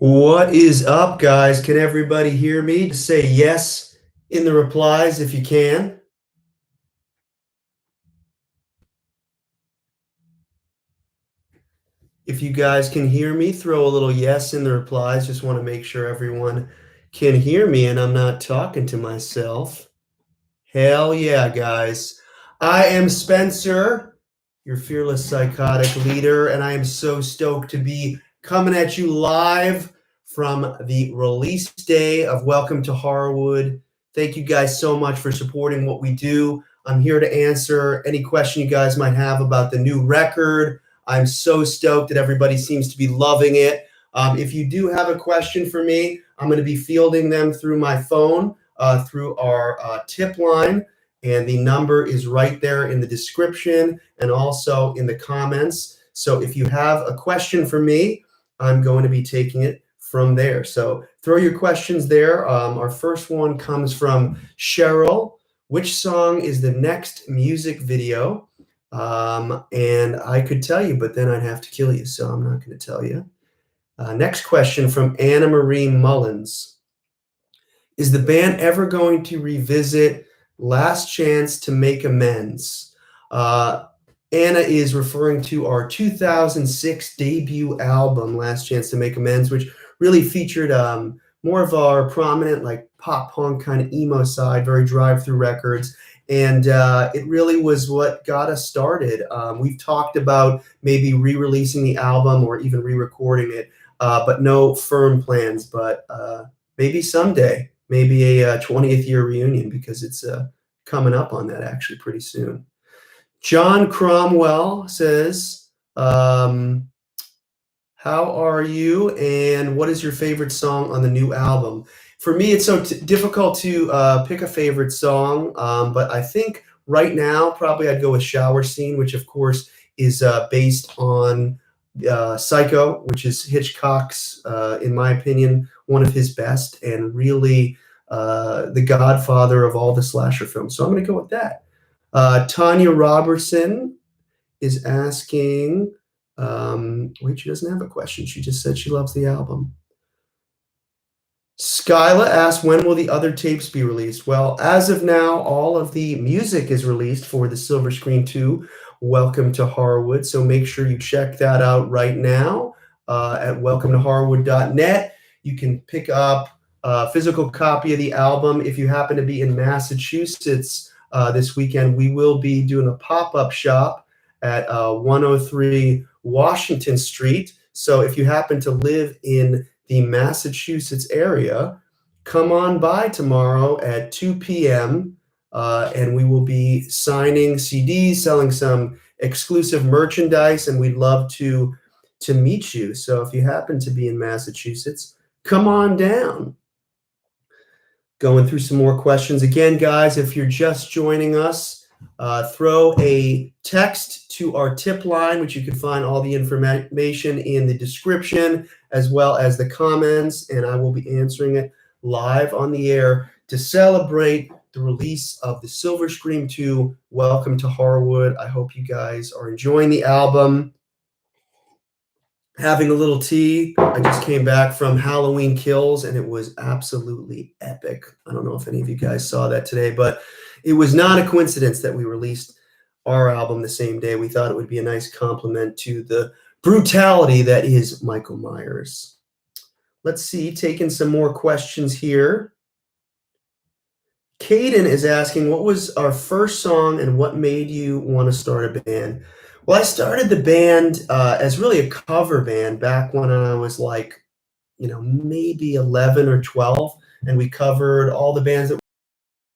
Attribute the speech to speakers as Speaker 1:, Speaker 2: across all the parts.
Speaker 1: What is up, guys? Can everybody hear me? Just say yes in the replies if you can. If you guys can hear me, throw a little yes in the replies. Just want to make sure everyone can hear me and I'm not talking to myself. Hell yeah, guys. I am Spencer, your fearless psychotic leader, and I am so stoked to be coming at you live from the release day of Welcome to Horrorwood. Thank you guys so much for supporting what we do. I'm here to answer any question you guys might have about the new record. I'm so stoked that everybody seems to be loving it. If you do have a question for me, I'm going to be fielding them through my phone, through our tip line. And the number is right there in the description and also in the comments. So if you have a question for me, I'm going to be taking it from there. So throw your questions there. Our first one comes from Cheryl. Which song is the next music video? And I could tell you, but then I'd have to kill you. So I'm not going to tell you. Next question from Anna Marie Mullins. Is the band ever going to revisit Last Chance to Make Amends? Anna is referring to our 2006 debut album, Last Chance to Make Amends, which really featured more of our prominent, like pop punk kind of emo side, very drive-through records. And it really was what got us started. We've talked about maybe re-releasing the album or even re-recording it, but no firm plans. But maybe someday, maybe a 20th year reunion, because it's coming up on that actually pretty soon. John Cromwell says, how are you and what is your favorite song on the new album? For me, it's so difficult to pick a favorite song, but I think right now probably I'd go with Shower Scene, which of course is based on Psycho, which is Hitchcock's, in my opinion, one of his best and really the godfather of all the slasher films. So I'm going to go with that. Tanya Robertson is asking, wait, she doesn't have a question. She just said she loves the album. Skyla asked, when will the other tapes be released? Well, as of now, all of the music is released for the Silver Screen 2, Welcome to Horrorwood. So make sure you check that out right now at welcometohorrorwood.net. You can pick up a physical copy of the album. If you happen to be in Massachusetts this weekend, we will be doing a pop-up shop at 103 Washington Street. So if you happen to live in the Massachusetts area, come on by tomorrow at 2 p.m. And we will be signing CDs, selling some exclusive merchandise, and we'd love to meet you. So if you happen to be in Massachusetts, come on down. Going through some more questions. Again, guys, if you're just joining us, throw a text to our tip line, which you can find all the information in the description, as well as the comments, and I will be answering it live on the air to celebrate the release of the Silver Scream 2, Welcome to Horrorwood. I hope you guys are enjoying the album. Having a little tea. I just came back from Halloween Kills, and it was absolutely epic. I don't know if any of you guys saw that today, but it was not a coincidence that we released our album the same day. We thought it would be a nice compliment to the brutality that is Michael Myers. Let's see, taking some more questions here. Caden is asking, what was our first song and what made you want to start a band? Well, I started the band as really a cover band back when I was like, maybe 11 or 12, and we covered all the bands that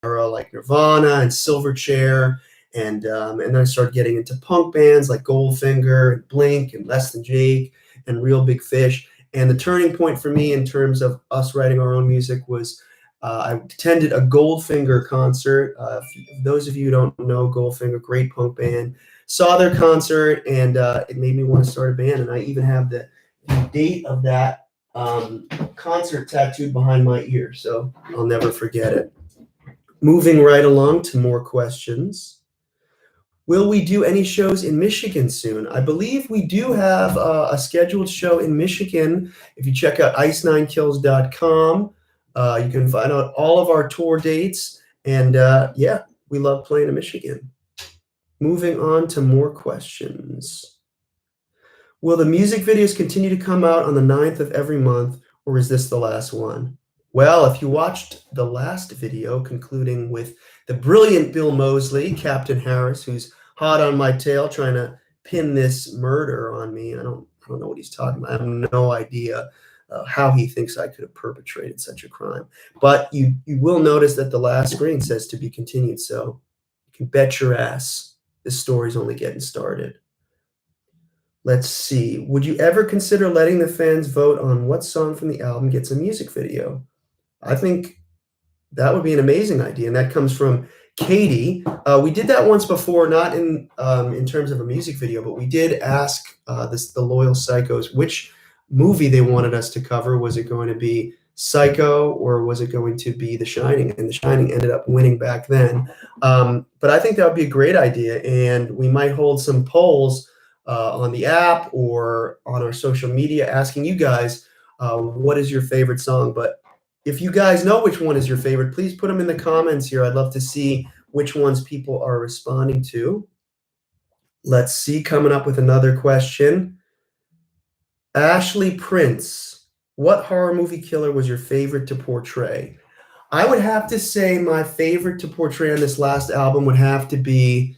Speaker 1: were like Nirvana and Silverchair, and then I started getting into punk bands like Goldfinger and Blink and Less Than Jake and Real Big Fish. And the turning point for me in terms of us writing our own music was I attended a Goldfinger concert. Those of you who don't know Goldfinger, great punk band, saw their concert, and it made me want to start a band. And I even have the date of that concert tattooed behind my ear, so I'll never forget it. Moving right along to more questions. Will we do any shows in Michigan soon? I believe we do have a scheduled show in Michigan. If you check out ice9kills.com, you can find out all of our tour dates. And yeah, we love playing in Michigan. Moving on to more questions. Will the music videos continue to come out on the 9th of every month, or is this the last one? Well, if you watched the last video concluding with the brilliant Bill Moseley, Captain Harris, who's hot on my tail trying to pin this murder on me. I don't know what he's talking about. I have no idea how he thinks I could have perpetrated such a crime. But you will notice that the last screen says to be continued, so you can bet your ass this story's only getting started. Let's see. Would you ever consider letting the fans vote on what song from the album gets a music video? I think that would be an amazing idea, and that comes from Katie. We did that once before, not in terms of a music video, but we did ask the loyal psychos which movie they wanted us to cover. Was it going to be Psycho or was it going to be The Shining? And The Shining ended up winning back then. But I think that would be a great idea, and we might hold some polls on the app or on our social media asking you guys what is your favorite song. But if you guys know which one is your favorite, please put them in the comments here. I'd love to see which ones people are responding to. Let's see, coming up with another question. Ashley Prince, what horror movie killer was your favorite to portray? I would have to say my favorite to portray on this last album would have to be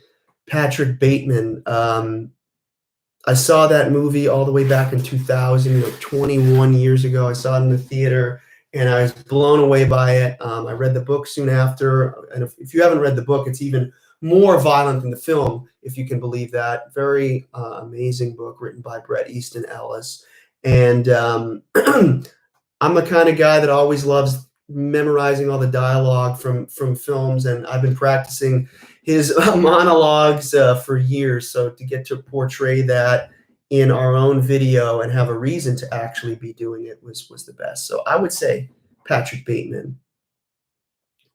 Speaker 1: Patrick Bateman. I saw that movie all the way back in 2000, 21 years ago. I saw it in the theater, and I was blown away by it. I read the book soon after, and if you haven't read the book, it's even more violent than the film, if you can believe that. Very amazing book written by Bret Easton Ellis. And I'm the kind of guy that always loves memorizing all the dialogue from films, and I've been practicing his monologues for years. So to get to portray that in our own video and have a reason to actually be doing it was the best. So I would say Patrick Bateman.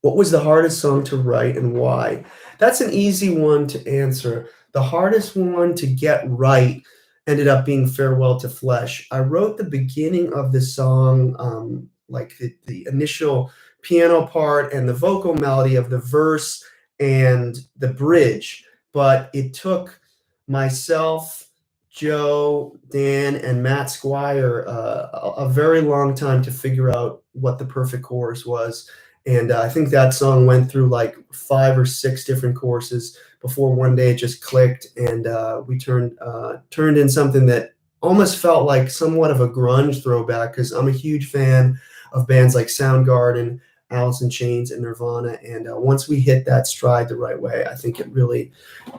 Speaker 1: What was the hardest song to write and why? That's an easy one to answer. The hardest one to get right ended up being Farewell to Flesh. I wrote the beginning of the song, like the initial piano part and the vocal melody of the verse and the bridge, but it took myself, Joe, Dan, and Matt Squire a very long time to figure out what the perfect chorus was. And I think that song went through like 5 or 6 different courses before one day it just clicked, and we turned in something that almost felt like somewhat of a grunge throwback, because I'm a huge fan of bands like Soundgarden, Alice in Chains, and Nirvana. And once we hit that stride the right way, I think it really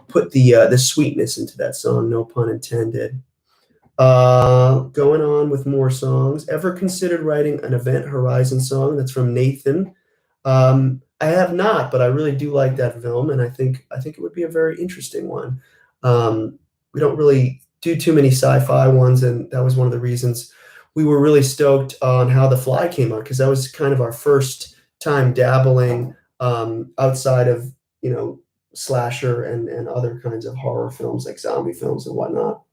Speaker 1: put the sweetness into that song, no pun intended. Going on with more songs. Ever considered writing an Event Horizon song? That's from Nathan. I have not, but I really do like that film, and I think it would be a very interesting one. We don't really do too many sci-fi ones, and that was one of the reasons we were really stoked on How the Fly came out, because that was kind of our first time dabbling outside of slasher and other kinds of horror films like zombie films and whatnot.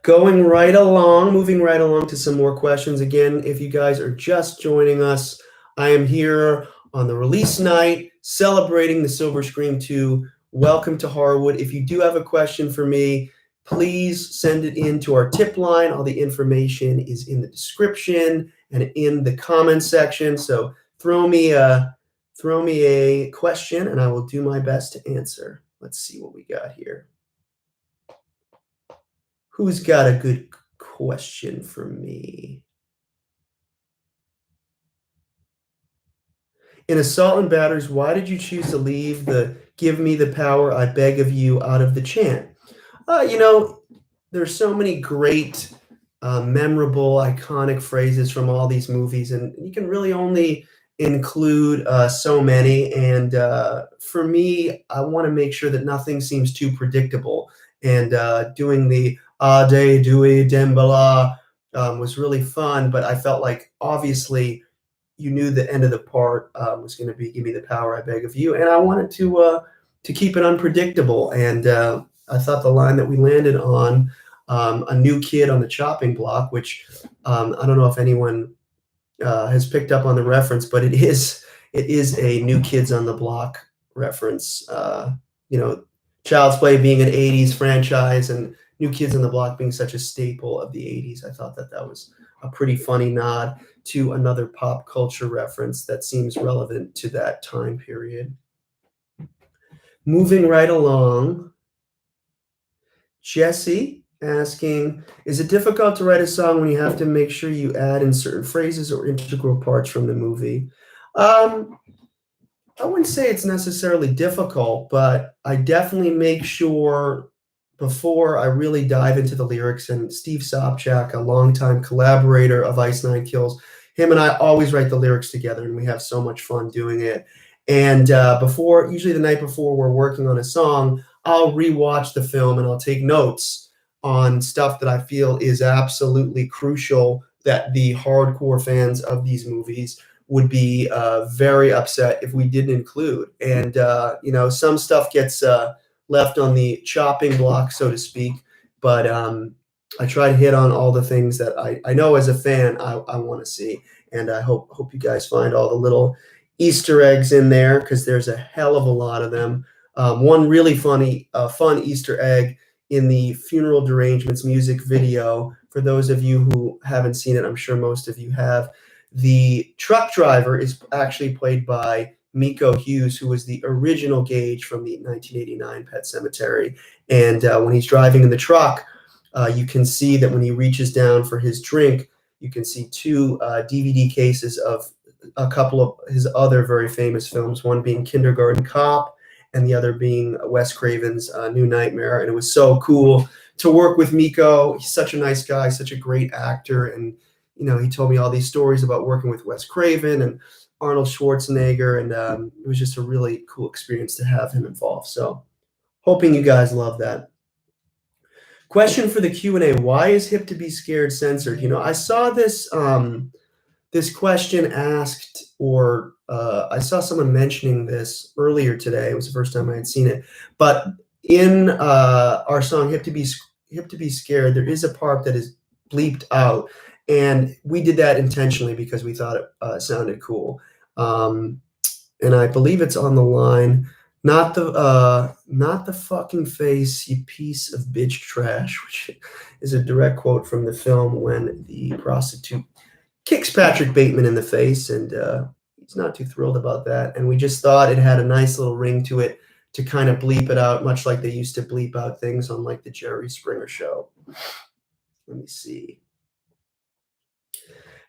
Speaker 1: Moving right along to some more questions. Again, if you guys are just joining us, I am here on the release night celebrating the Silver Scream 2. Welcome to Horrorwood. If you do have a question for me, please send it in to our tip line. All the information is in the description and in the comments section. So throw me a question and I will do my best to answer. Let's see what we got here. Who's got a good question for me? In Assault and Batters, why did you choose to leave the "Give me the power, I beg of you" out of the chant? There's so many great, memorable, iconic phrases from all these movies, and you can really only include so many. And for me, I want to make sure that nothing seems too predictable. And doing the Ade Dewey Dembala was really fun, but I felt like obviously you knew the end of the part was going to be "Give me the power, I beg of you," and I wanted to to keep it unpredictable. And I thought the line that we landed on, a new kid on the chopping block, which I don't know if anyone has picked up on the reference, but it is a New Kids on the Block reference. You know, Child's Play being an '80s franchise and New Kids on the Block being such a staple of the '80s. I thought that that was a pretty funny nod to another pop culture reference that seems relevant to that time period. Moving right along, Jesse asking, is it difficult to write a song when you have to make sure you add in certain phrases or integral parts from the movie? I wouldn't say it's necessarily difficult, but I definitely make sure before I really dive into the lyrics. And Steve Sobchak, a longtime collaborator of Ice Nine Kills, him and I always write the lyrics together, and we have so much fun doing it. And usually the night before we're working on a song, I'll rewatch the film and I'll take notes on stuff that I feel is absolutely crucial that the hardcore fans of these movies would be very upset if we didn't include. And, some stuff gets left on the chopping block, so to speak. But I try to hit on all the things that I know as a fan I want to see. And I hope you guys find all the little Easter eggs in there, because there's a hell of a lot of them. One really fun Easter egg in the Funeral Derangements music video. For those of you who haven't seen it, I'm sure most of you have. The truck driver is actually played by Miko Hughes, who was the original Gage from the 1989 Pet Sematary. And when he's driving in the truck, you can see that when he reaches down for his drink, you can see two DVD cases of a couple of his other very famous films, one being Kindergarten Cop and the other being Wes Craven's New Nightmare. And it was so cool to work with Miko. He's such a nice guy, such a great actor. And, he told me all these stories about working with Wes Craven and Arnold Schwarzenegger. And it was just a really cool experience to have him involved. So hoping you guys love that. Question for the Q&A: why is Hip to Be Scared censored? I saw this this question asked, or I saw someone mentioning this earlier today. It was the first time I had seen it. But in our song Hip to Be Scared, there is a part that is bleeped out, and we did that intentionally because we thought it sounded cool. And I believe it's on the line. Not the fucking face, you piece of bitch trash, which is a direct quote from the film when the prostitute kicks Patrick Bateman in the face, and he's not too thrilled about that. And we just thought it had a nice little ring to it to kind of bleep it out, much like they used to bleep out things on like the Jerry Springer Show. Let me see.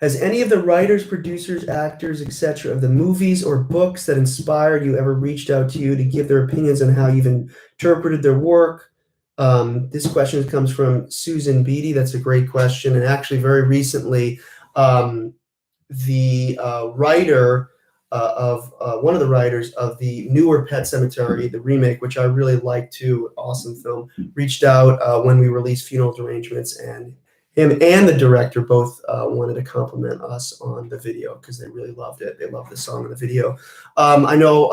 Speaker 1: Has any of the writers, producers, actors, etc. of the movies or books that inspired you ever reached out to you to give their opinions on how you've interpreted their work? This question comes from Susan Beatty. That's a great question. And actually, very recently, the writer of one of the writers of the newer Pet Sematary, the remake, which I really liked too, awesome film, reached out when we released Funeral Derangements, and him and the director both wanted to compliment us on the video because they really loved it. They loved the song and the video. I know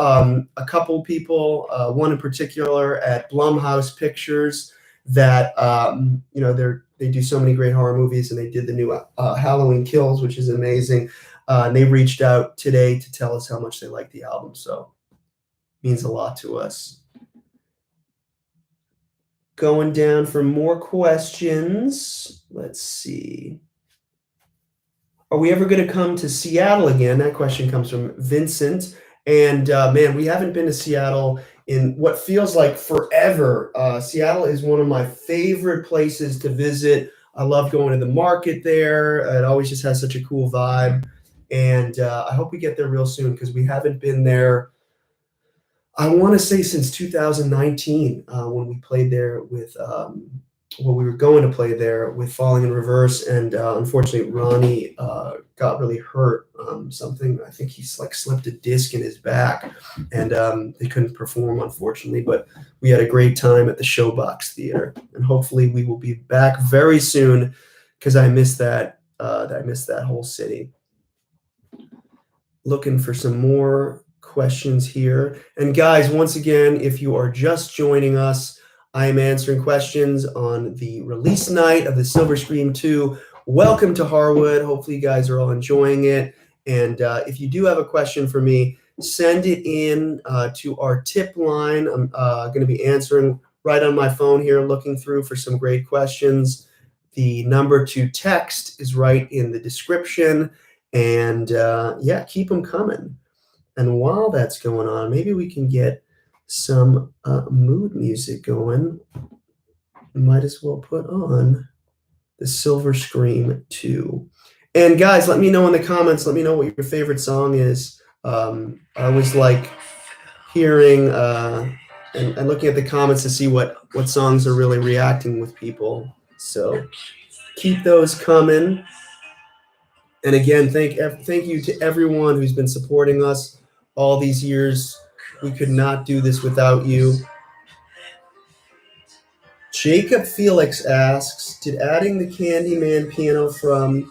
Speaker 1: a couple people, one in particular at Blumhouse Pictures, that they do so many great horror movies, and they did the new Halloween Kills, which is amazing. And they reached out today to tell us how much they like the album, so it means a lot to us. Going down for more questions. Let's see. Are we ever going to come to Seattle again? That question comes from Vincent. And man, we haven't been to Seattle in what feels like forever. Seattle is one of my favorite places to visit. I love going to the market there. It always just has such a cool vibe. And I hope we get there real soon, because we haven't been there, I want to say, since 2019, when we played there with, we were going to play there with Falling in Reverse. And unfortunately, Ronnie got really hurt. Something, I think he's like slipped a disc in his back, and they couldn't perform, unfortunately. But we had a great time at the Showbox Theater, and hopefully we will be back very soon, because I miss that. I miss that whole city. Looking for some more questions here. And guys, once again, if you are just joining us, I am answering questions on the release night of the Silver Scream 2. Welcome to Horrorwood. Hopefully you guys are all enjoying it. And if you do have a question for me, send it in to our tip line. I'm going to be answering right on my phone here, looking through for some great questions. The number to text is right in the description. And yeah, keep them coming. And while that's going on, maybe we can get some mood music going. Might as well put on the Silver Scream 2. And guys, let me know in the comments. Let me know what your favorite song is. I always like hearing and looking at the comments to see what songs are really reacting with people. So keep those coming. And again, thank you to everyone who's been supporting us all these years. We could not do this without you. Jacob Felix asks, did adding the Candyman piano from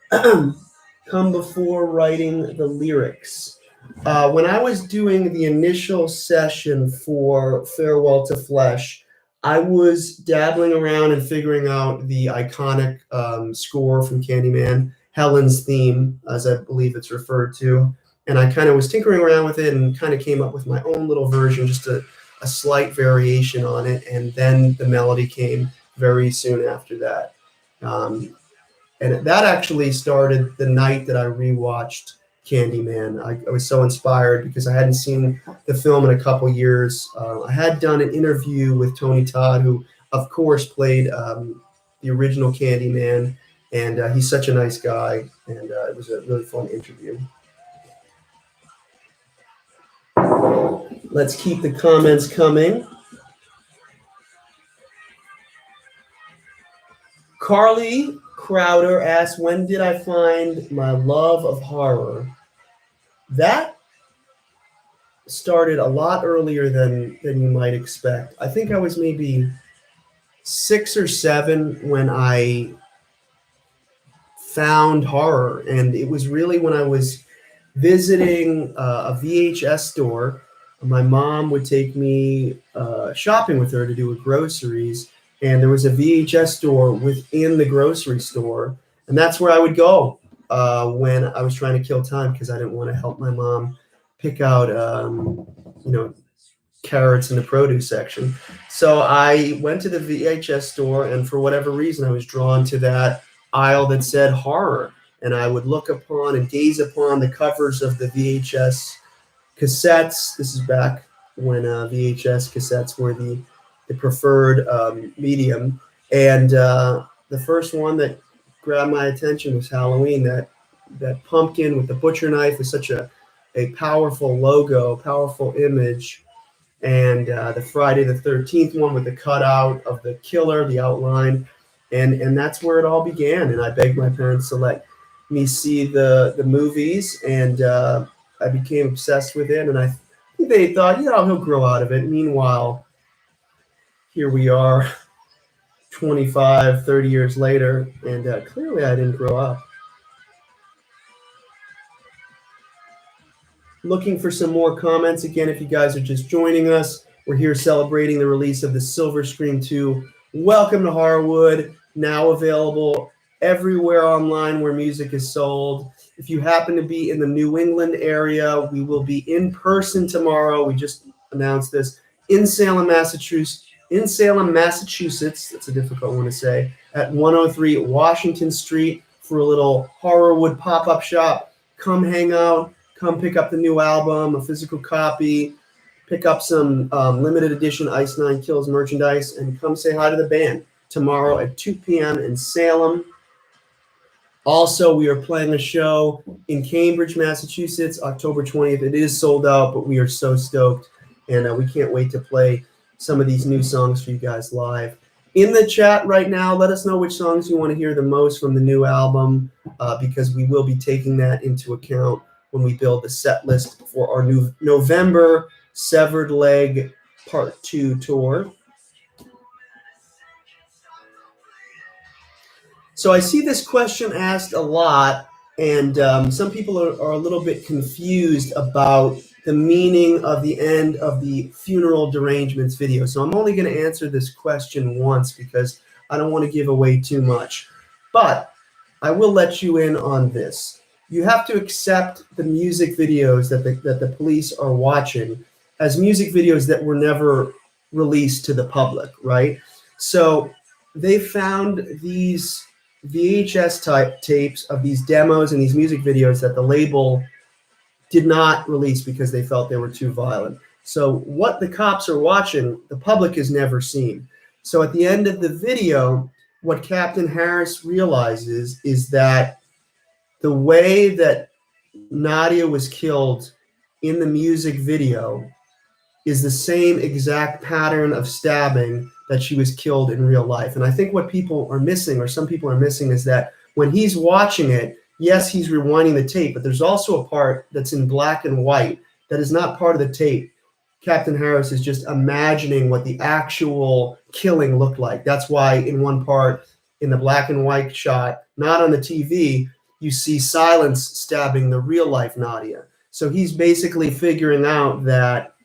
Speaker 1: come before writing the lyrics? When I was doing the initial session for Farewell to Flesh, I was dabbling around and figuring out the iconic score from Candyman, Helen's theme, as I believe it's referred to. And I kind of was tinkering around with it and kind of came up with my own little version, just a slight variation on it. And then the melody came very soon after that. And that actually started the night that I rewatched Candyman. I was so inspired because I hadn't seen the film in a couple years. I had done an interview with Tony Todd, who, of course, played the original Candyman, and he's such a nice guy, and it was a really fun interview. Let's keep the comments coming. Carly Crowder asks, when did I find my love of horror? That started a lot earlier than you might expect. I think I was maybe 6 or 7 when I found horror, and it was really when I was visiting a VHS store. My mom would take me shopping with her to do groceries, and there was a VHS store within the grocery store, and that's where I would go when I was trying to kill time because I didn't want to help my mom pick out, carrots in the produce section. So I went to the VHS store, and for whatever reason, I was drawn to that aisle that said horror, and I would look upon and gaze upon the covers of the VHS cassettes. This is back when VHS cassettes were the preferred medium, and the first one that grabbed my attention was Halloween. That pumpkin with the butcher knife is such a powerful logo, powerful image, and the Friday the 13th one with the cutout of the killer, the outline, and that's where it all began. And I begged my parents to let me see the movies, and I became obsessed with it, and I think they thought, he'll grow out of it. Meanwhile, here we are 25, 30 years later, and clearly I didn't grow up. Looking for some more comments. Again, if you guys are just joining us, we're here celebrating the release of the Silver Scream 2. Welcome to Horrorwood, now available everywhere online where music is sold. If you happen to be in the New England area, we will be in person tomorrow. We just announced this in Salem, Massachusetts. That's a difficult one to say. At 103 Washington Street for a little Horrorwood pop-up shop. Come hang out. Come pick up the new album, a physical copy. Pick up some limited edition Ice Nine Kills merchandise, and come say hi to the band tomorrow at 2 p.m. in Salem. Also, we are playing a show in Cambridge, Massachusetts, October 20th. It is sold out, but we are so stoked, and we can't wait to play some of these new songs for you guys live. In the chat right now, let us know which songs you want to hear the most from the new album, because we will be taking that into account when we build the set list for our new November Severed Leg Part 2 tour. So I see this question asked a lot. And some people are a little bit confused about the meaning of the end of the funeral derangements video. So I'm only going to answer this question once because I don't want to give away too much. But I will let you in on this. You have to accept the music videos that the police are watching as music videos that were never released to the public, right? So they found these VHS type tapes of these demos and these music videos that the label did not release because they felt they were too violent. So what the cops are watching, the public has never seen. So at the end of the video, what Captain Harris realizes is that the way that Nadia was killed in the music video is the same exact pattern of stabbing that she was killed in real life. And I think what people are missing, or some people are missing, is that when he's watching it, yes, he's rewinding the tape, but there's also a part that's in black and white that is not part of the tape. Captain Harris is just imagining what the actual killing looked like. That's why in one part, in the black and white shot, not on the TV, you see Silence stabbing the real life Nadia. So he's basically figuring out that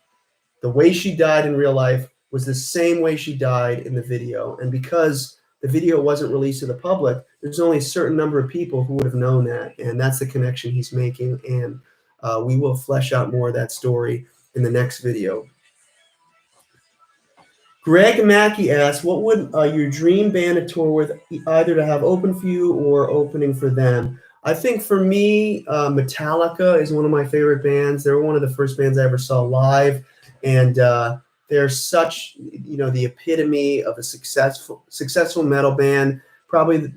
Speaker 1: the way she died in real life was the same way she died in the video. And because the video wasn't released to the public, there's only a certain number of people who would have known that. And that's the connection he's making. And we will flesh out more of that story in the next video. Greg Mackey asks, what would your dream band to tour with, either to have open for you or opening for them? I think for me, Metallica is one of my favorite bands. They were one of the first bands I ever saw live. And they're such, the epitome of a successful metal band, probably,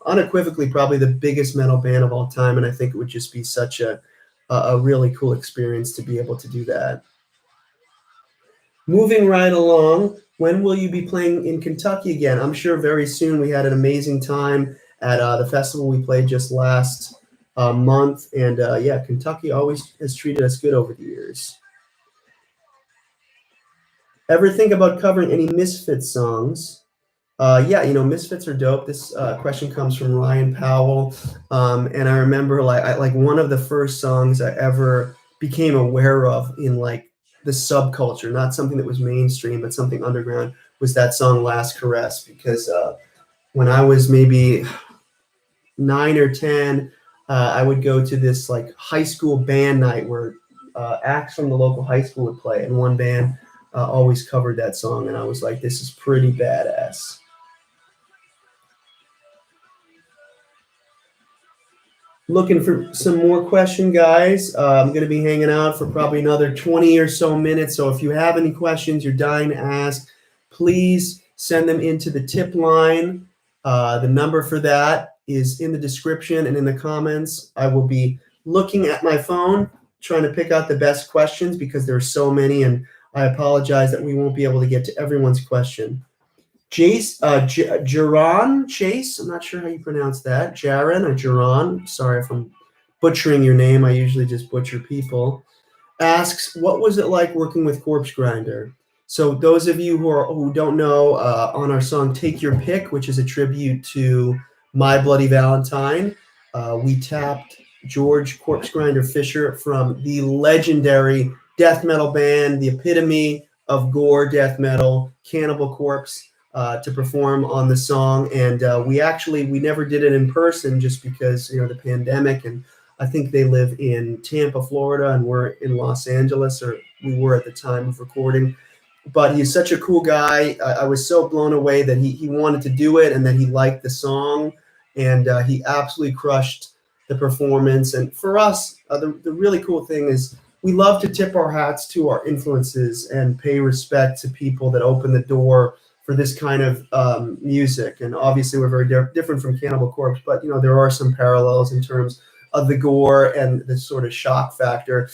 Speaker 1: unequivocally, probably the biggest metal band of all time. And I think it would just be such a really cool experience to be able to do that. Moving right along, when will you be playing in Kentucky again? I'm sure very soon. We had an amazing time at the festival we played just last month. And Kentucky always has treated us good over the years. Ever think about covering any Misfit songs? Misfits are dope. This question comes from Ryan Powell, and I remember like one of the first songs I ever became aware of in like the subculture, not something that was mainstream, but something underground, was that song "Last Caress." Because when I was maybe 9 or 10, I would go to this like high school band night where acts from the local high school would play, and one band always covered that song, and I was like, this is pretty badass. Looking for some more question, guys. I'm going to be hanging out for probably another 20 or so minutes, so if you have any questions you're dying to ask, please send them into the tip line. The number for that is in the description and in the comments. I will be looking at my phone, trying to pick out the best questions because there are so many, and I apologize that we won't be able to get to everyone's question. Jaron Chase, I'm not sure how you pronounce that. Jaron or Jaron, sorry if I'm butchering your name. I usually just butcher people. Asks, what was it like working with Corpse Grinder? So those of you who don't know, on our song Take Your Pick, which is a tribute to My Bloody Valentine, we tapped George Corpse Grinder Fisher from the legendary death metal band, the epitome of gore death metal, Cannibal Corpse, to perform on the song. And we never did it in person just because, the pandemic. And I think they live in Tampa, Florida, and we're in Los Angeles, or we were at the time of recording. But he's such a cool guy. I was so blown away that he wanted to do it and that he liked the song. And he absolutely crushed the performance. And for us, the really cool thing is, we love to tip our hats to our influences and pay respect to people that open the door for this kind of music. And obviously we're very different from Cannibal Corpse, but there are some parallels in terms of the gore and the sort of shock factor.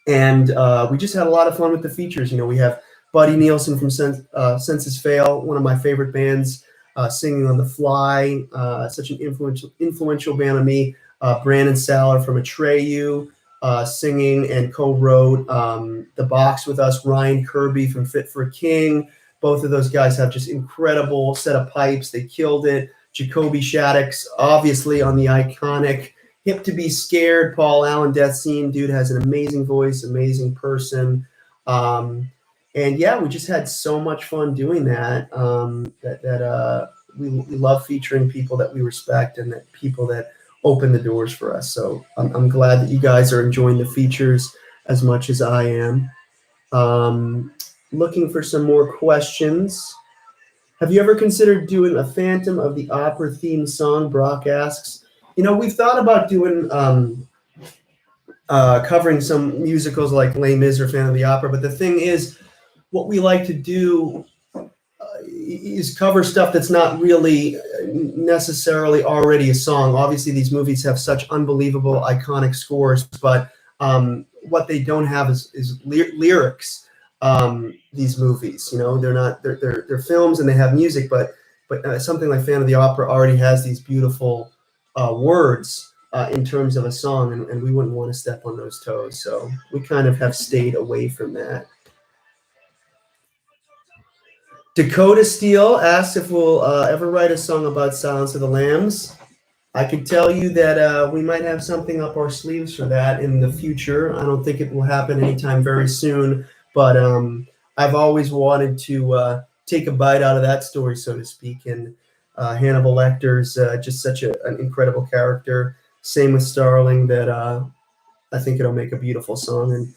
Speaker 1: And we just had a lot of fun with the features. We have Buddy Nielsen from Senses Fail, one of my favorite bands, singing on the fly, such an influential band on me. Brandon Saller from Atreyu, singing and co-wrote The Box with us. Ryan Kirby from Fit for a King. Both of those guys have just incredible set of pipes. They killed it. Jacoby Shaddix, obviously on the iconic Hip to Be Scared Paul Allen death scene. Dude has an amazing voice, amazing person. And yeah, we just had so much fun doing that. We love featuring people that we respect and that people that open the doors for us. So I'm glad that you guys are enjoying the features as much as I am. Looking for some more questions. Have you ever considered doing a Phantom of the Opera theme song? Brock asks. We've thought about doing covering some musicals like Les Mis or Phantom of the Opera, but the thing is, what we like to do is cover stuff that's not really necessarily already a song. Obviously, these movies have such unbelievable, iconic scores, but what they don't have is lyrics. These movies, they're films and they have music, but something like Phantom of the Opera already has these beautiful words in terms of a song, and we wouldn't want to step on those toes. So we kind of have stayed away from that. Dakota Steele asks if we'll ever write a song about Silence of the Lambs. I could tell you that we might have something up our sleeves for that in the future. I don't think it will happen anytime very soon, but I've always wanted to take a bite out of that story, so to speak. And Hannibal Lecter's just such an incredible character. Same with Starling, that I think it'll make a beautiful song. And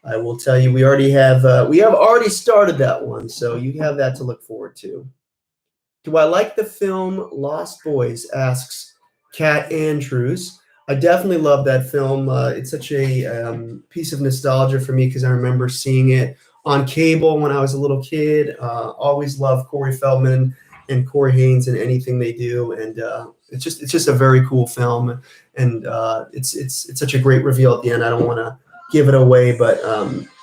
Speaker 1: I will tell you, we have already started that one, so you have that to look forward to. Do I like the film Lost Boys? Asks Kat Andrews. I definitely love that film. It's such a piece of nostalgia for me because I remember seeing it on cable when I was a little kid. Always loved Corey Feldman and Corey Haim in anything they do, and it's just a very cool film. And it's such a great reveal at the end. I don't want to give it away, but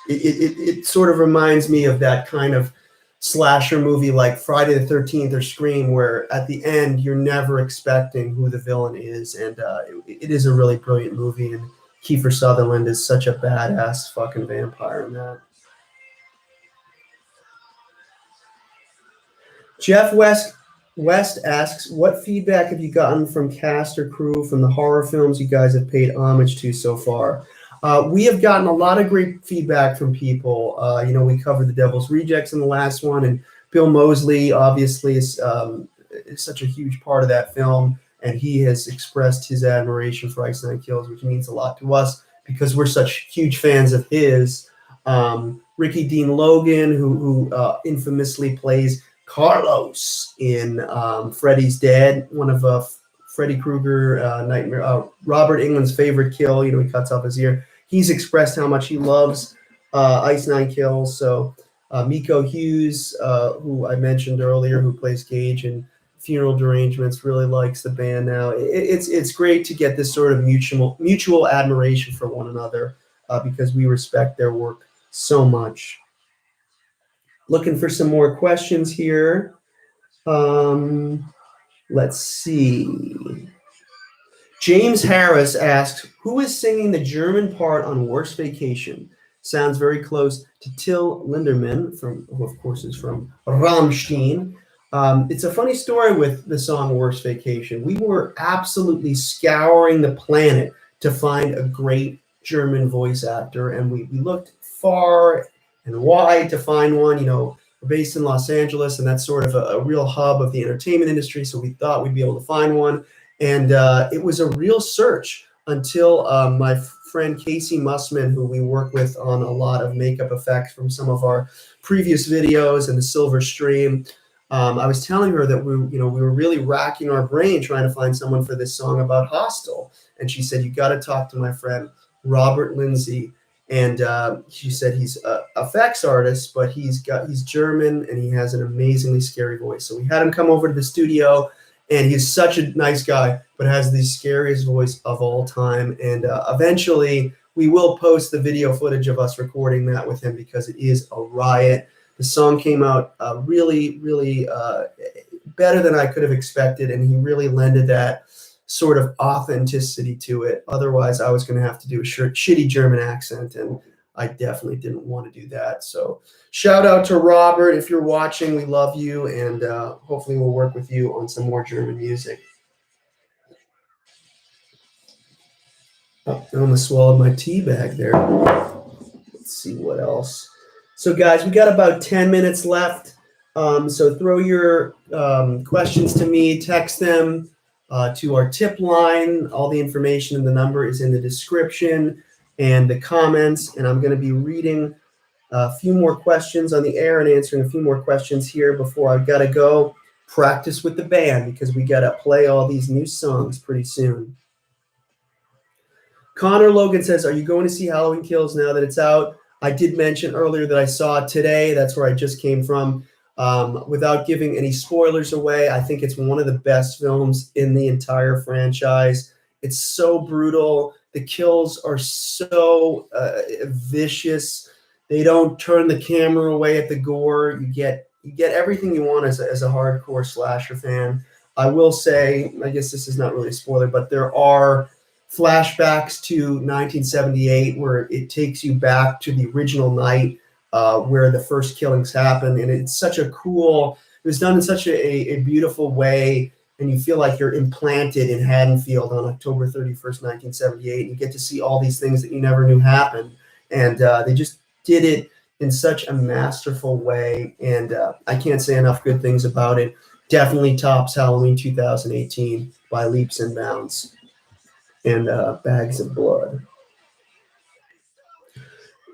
Speaker 1: it sort of reminds me of that kind of slasher movie like Friday the 13th or Scream, where at the end you're never expecting who the villain is, and it is a really brilliant movie, and Kiefer Sutherland is such a badass fucking vampire in that. Jeff West asks, what feedback have you gotten from cast or crew from the horror films you guys have paid homage to so far? We have gotten a lot of great feedback from people. We covered The Devil's Rejects in the last one, and Bill Moseley obviously is such a huge part of that film, and he has expressed his admiration for Ice Nine Kills, which means a lot to us because we're such huge fans of his. Ricky Dean Logan, who infamously plays Carlos in Freddy's Dead, one of Freddy Krueger, Nightmare, Robert Englund's favorite kill. He cuts off his ear. He's expressed how much he loves Ice Nine Kills. So Miko Hughes, who I mentioned earlier, who plays Gage in Funeral Derangements, really likes the band now. It's great to get this sort of mutual admiration for one another because we respect their work so much. Looking for some more questions here. Let's see. James Harris asks, who is singing the German part on Worst Vacation? Sounds very close to Till Lindemann, who of course is from Rammstein. It's a funny story with the song Worst Vacation. We were absolutely scouring the planet to find a great German voice actor, and we looked far and wide to find one. We're based in Los Angeles, and that's sort of a real hub of the entertainment industry, so we thought we'd be able to find one. And it was a real search until my friend Casey Mussman, who we work with on a lot of makeup effects from some of our previous videos and the Silver Stream, I was telling her that we were really racking our brain trying to find someone for this song about Hostel. And she said, you got to talk to my friend Robert Lindsay. And she said he's a effects artist, but he's German and he has an amazingly scary voice. So we had him come over to the studio, and he's such a nice guy, but has the scariest voice of all time. And eventually we will post the video footage of us recording that with him because it is a riot. The song came out really, really better than I could have expected, and he really lended that sort of authenticity to it. Otherwise, I was going to have to do a shitty German accent, and I definitely didn't want to do that. So shout out to Robert. If you're watching, we love you, and hopefully we'll work with you on some more German music. Oh, I almost swallowed my tea bag there. Let's see what else. So guys, we got about 10 minutes left. So throw your questions to me, text them to our tip line. All the information and the number is in the description and the comments. And I'm going to be reading a few more questions on the air and answering a few more questions here before I've got to go practice with the band, because we got to play all these new songs pretty soon. Connor Logan says, are you going to see Halloween Kills now that it's out? I did mention earlier that I saw it today. That's where I just came from. Without giving any spoilers away, I think it's one of the best films in the entire franchise. It's so brutal. The kills are so vicious. They don't turn the camera away at the gore. You get everything you want as a hardcore slasher fan. I will say, I guess this is not really a spoiler, but there are flashbacks to 1978 where it takes you back to the original night where the first killings happened, and it's such a cool, it was done in such a beautiful way, and you feel like you're implanted in Haddonfield on October 31st, 1978, and you get to see all these things that you never knew happened, and they just did it in such a masterful way, and I can't say enough good things about it. Definitely tops Halloween 2018 by leaps and bounds. And Bags of Blood.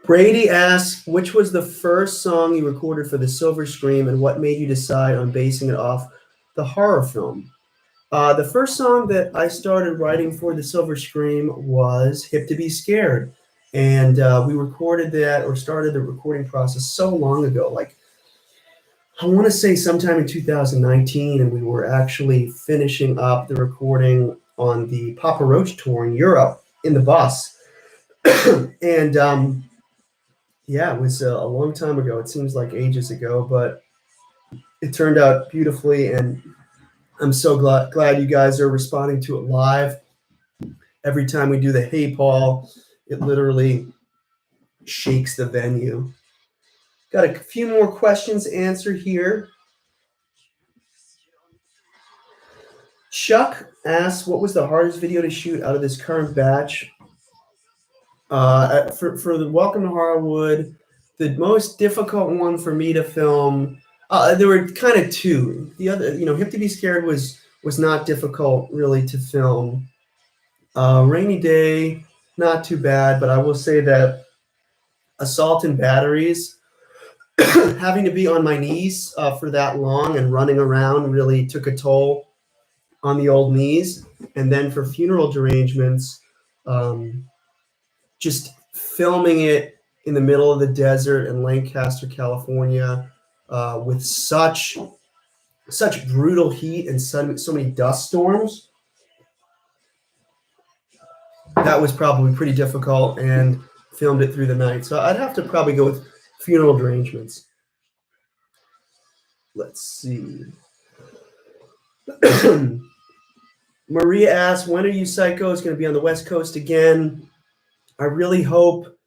Speaker 1: Brady asks, which was the first song you recorded for the Silver Scream, and what made you decide on basing it off the horror film? The first song that I started writing for the Silver Scream was Hip to Be Scared. And we recorded that, or started the recording process so long ago, like I want to say sometime in 2019, and we were actually finishing up the recording on the Papa Roach tour in Europe in the bus. And yeah, it was a long time ago. It seems like ages ago, but it turned out beautifully, and I'm so glad you guys are responding to it live. Every time we do the Hey Paul, it literally shakes the venue. Got a few more questions to answer here. Chuck asks, what was the hardest video to shoot out of this current batch? For the Welcome to Horrorwood, the most difficult one for me to film, there were kind of two. The other, Hip to Be Scared was not difficult really to film. Rainy Day, not too bad, but I will say that Assault and Batteries, having to be on my knees for that long and running around really took a toll on the old knees. And then for Funeral Derangements, just filming it in the middle of the desert in Lancaster, California, with such brutal heat and so many dust storms, that was probably pretty difficult, and filmed it through the night. So I'd have to probably go with Funeral Derangements. Let's see. Maria asks, when are you Psychos going to be on the West Coast again? I really hope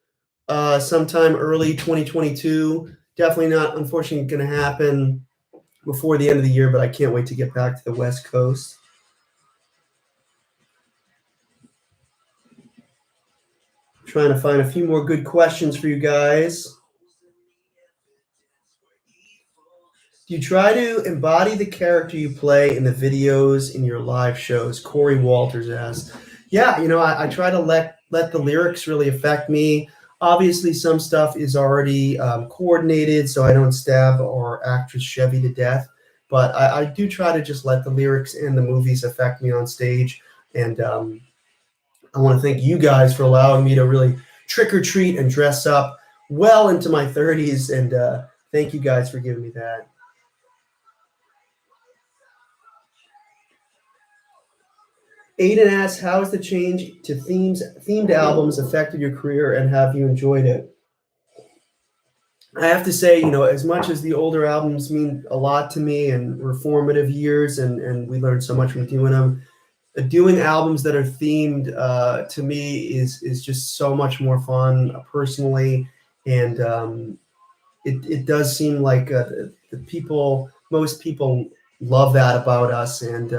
Speaker 1: sometime early 2022. Definitely not, unfortunately, going to happen before the end of the year, but I can't wait to get back to the West Coast. Trying to find a few more good questions for you guys. Do you try to embody the character you play in the videos in your live shows? Corey Walters asks. Yeah, I try to let the lyrics really affect me. Obviously, some stuff is already coordinated, so I don't stab our actress Chevy to death. But I do try to just let the lyrics and the movies affect me on stage. And I want to thank you guys for allowing me to really trick or treat and dress up well into my 30s. And thank you guys for giving me that. Aiden asks, how has the change to themed albums affected your career, and have you enjoyed it? I have to say, as much as the older albums mean a lot to me and were formative years, and we learned so much from doing them, doing albums that are themed to me is just so much more fun personally, and it does seem like most people love that about us, and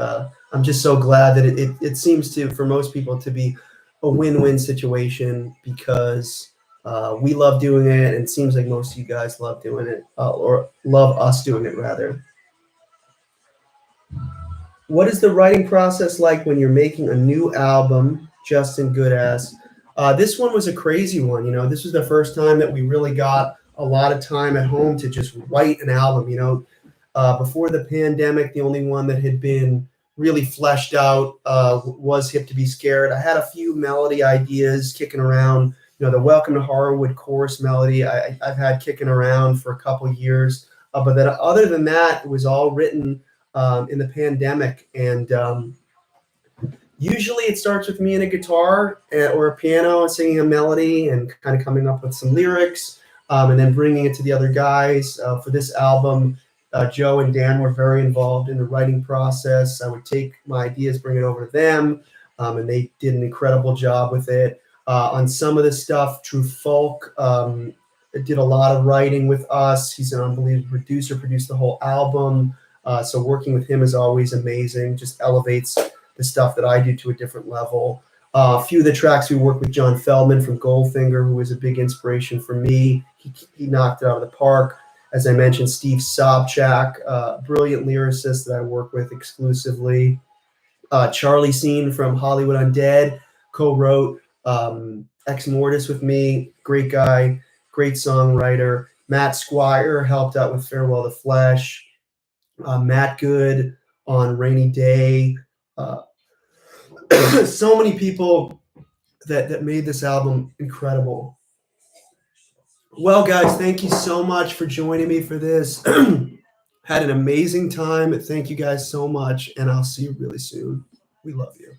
Speaker 1: I'm just so glad that it seems to, for most people, to be a win-win situation, because we love doing it, and it seems like most of you guys love doing it, or love us doing it rather. What is the writing process like when you're making a new album? Justin Goodass. This one was a crazy one. This was the first time that we really got a lot of time at home to just write an album. Before the pandemic, the only one that had been really fleshed out was Hip to Be Scared. I had a few melody ideas kicking around. The Welcome to Horrorwood chorus melody I've had kicking around for a couple years. But then other than that, it was all written in the pandemic. And usually it starts with me and a guitar or a piano and singing a melody and kind of coming up with some lyrics, and then bringing it to the other guys. For this album, Joe and Dan were very involved in the writing process. I would take my ideas, bring it over to them, and they did an incredible job with it. On some of the stuff, True Folk did a lot of writing with us. He's an unbelievable producer, produced the whole album. So working with him is always amazing, just elevates the stuff that I do to a different level. A few of the tracks we worked with John Feldman from Goldfinger, who was a big inspiration for me. He knocked it out of the park. As I mentioned, Steve Sobchak, brilliant lyricist that I work with exclusively. Charlie Scene from Hollywood Undead co-wrote Ex Mortis with me. Great guy, great songwriter. Matt Squire helped out with Farewell to Flesh. Matt Good on Rainy Day. So many people that made this album incredible. Well, guys, thank you so much for joining me for this. Had an amazing time. Thank you guys so much, and I'll see you really soon. We love you.